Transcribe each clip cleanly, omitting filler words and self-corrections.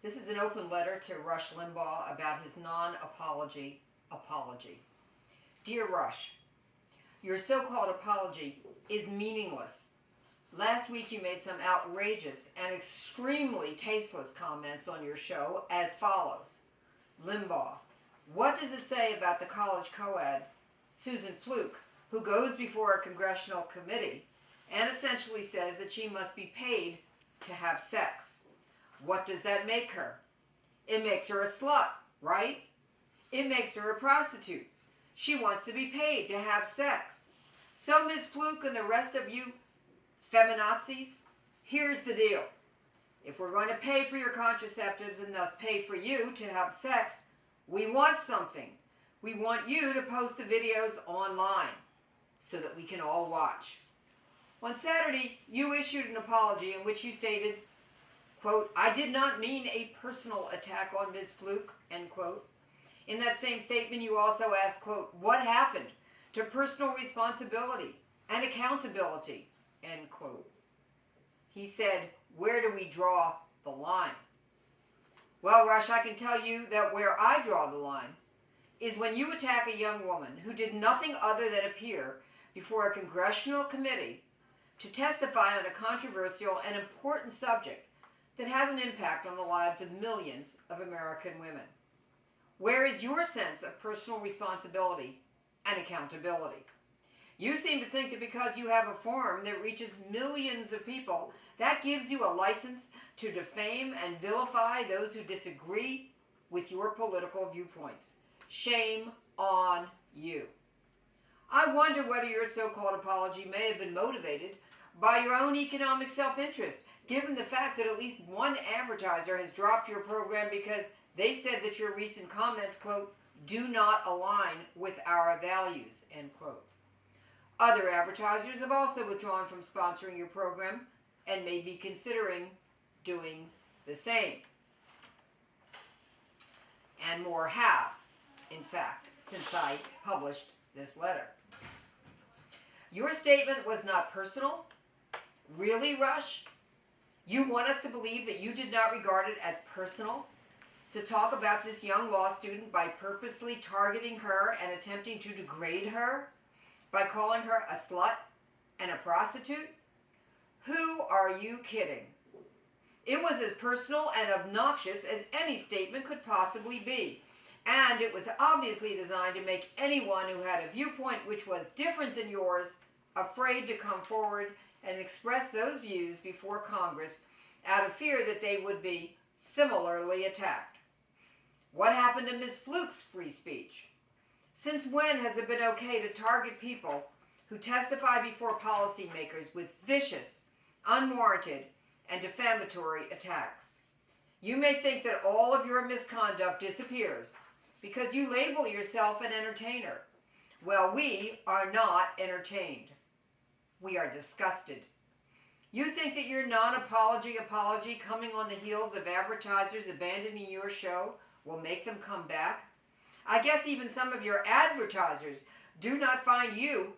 This is an open letter to Rush Limbaugh about his non-apology apology. Dear Rush, your so-called apology is meaningless. Last week you made some outrageous and extremely tasteless comments on your show as follows. Limbaugh, what does it say about the college co-ed, Susan Fluke, who goes before a congressional committee and essentially says that she must be paid to have sex? What does that make her? It makes her a slut, right? It makes her a prostitute. She wants to be paid to have sex. So, Ms. Fluke and the rest of you feminazis, here's the deal. If we're going to pay for your contraceptives and thus pay for you to have sex, we want something. We want you to post the videos online so that we can all watch. On Saturday, you issued an apology in which you stated, quote, I did not mean a personal attack on Ms. Fluke, end quote. In that same statement, you also asked, quote, what happened to personal responsibility and accountability, end quote. He said, where do we draw the line? Well, Rush, I can tell you that where I draw the line is when you attack a young woman who did nothing other than appear before a congressional committee to testify on a controversial and important subject that has an impact on the lives of millions of American women. Where is your sense of personal responsibility and accountability? You seem to think that because you have a forum that reaches millions of people, that gives you a license to defame and vilify those who disagree with your political viewpoints. Shame on you. I wonder whether your so-called apology may have been motivated by your own economic self-interest, given the fact that at least one advertiser has dropped your program because they said that your recent comments, quote, do not align with our values, end quote. Other advertisers have also withdrawn from sponsoring your program and may be considering doing the same. And more have, in fact, since I published this letter. Your statement was not personal. Really, Rush? You want us to believe that you did not regard it as personal to talk about this young law student by purposely targeting her and attempting to degrade her by calling her a slut and a prostitute? Who are you kidding? It was as personal and obnoxious as any statement could possibly be, and it was obviously designed to make anyone who had a viewpoint which was different than yours afraid to come forward and express those views before Congress out of fear that they would be similarly attacked. What happened to Ms. Fluke's free speech? Since when has it been okay to target people who testify before policymakers with vicious, unwarranted, and defamatory attacks? You may think that all of your misconduct disappears because you label yourself an entertainer. Well, we are not entertained. We are disgusted. You think that your non-apology apology coming on the heels of advertisers abandoning your show will make them come back? I guess even some of your advertisers do not find you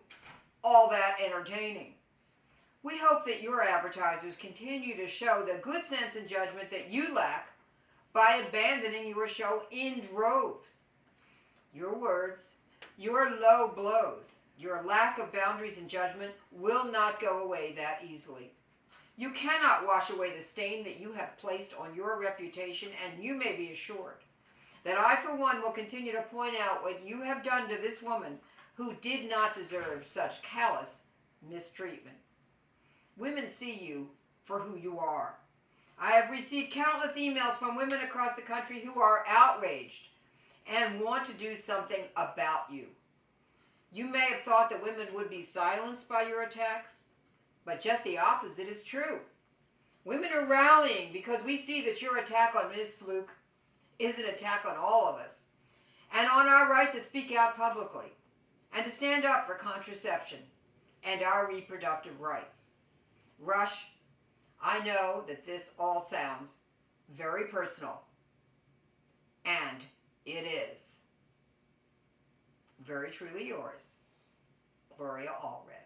all that entertaining. We hope that your advertisers continue to show the good sense and judgment that you lack by abandoning your show in droves. Your words, your low blows, your lack of boundaries and judgment will not go away that easily. You cannot wash away the stain that you have placed on your reputation, and you may be assured that I, for one, will continue to point out what you have done to this woman who did not deserve such callous mistreatment. Women see you for who you are. I have received countless emails from women across the country who are outraged and want to do something about you. You may have thought that women would be silenced by your attacks, but just the opposite is true. Women are rallying because we see that your attack on Ms. Fluke is an attack on all of us and on our right to speak out publicly and to stand up for contraception and our reproductive rights. Rush, I know that this all sounds very personal, and it is. Very truly yours, Gloria Allred.